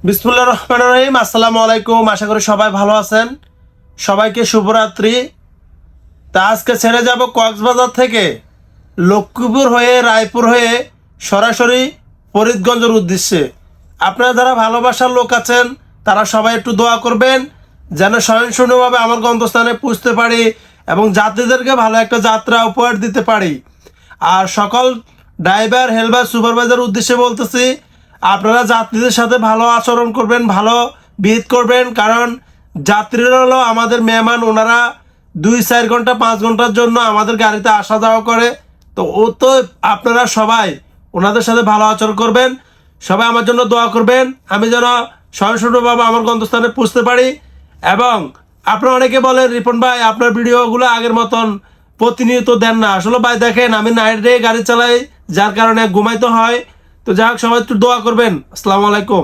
বিসমিল্লাহির রহমানির রহিম। আসসালামু আলাইকুম। আশা করি সবাই ভালো আছেন। সবাইকে শুভরাত্রি। তা আজকে ছেড়ে যাব কক্সবাজার থেকে লক্ষ্মীপুর হয়ে রায়পুর হয়ে সরাসরি ফরিদগঞ্জের উদ্দেশ্যে। আপনারা যারা ভালোবাসার লোক আছেন তারা সবাই একটু দোয়া করবেন যেন স্বয়ংসম্পূর্ণভাবে আমার গন্তব্যস্থানে পৌঁছতে পারি এবং যাত্রীদেরকে ভালো একটা যাত্রা উপহার দিতে পারি। আর সকল ড্রাইভার হেলপার সুপারভাইজার উদ্দেশ্যে বলতেছি, আপনারা যাত্রীদের সাথে ভালো আচরণ করবেন, ভালো বিহেভ করবেন, কারণ যাত্রীরা হলো আমাদের মেহমান। ওনারা 2-4 ঘন্টা 5 ঘন্টার জন্য আমাদের গাড়িতে আসা যাওয়া করে। তো আপনারা সবাই ওনাদের সাথে ভালো আচরণ করবেন। সবাই আমার জন্য দোয়া করবেন আমি যেন স্বয়ংসম্পূর্ণভাবে আমার গন্তব্যস্থানে পৌঁছতে পারি। এবং আপনারা অনেকে বলেন, রিপন ভাই আপনার ভিডিওগুলো আগের মতন প্রতিনিয়ত দেন না। আসলে ভাই দেখেন, আমি নাইট ডে গাড়ি চালাই, যার কারণে ঘুমাইতে হয়। তো যাই হোক, সবাই একটু দোয়া করবেন। আসসালামু আলাইকুম।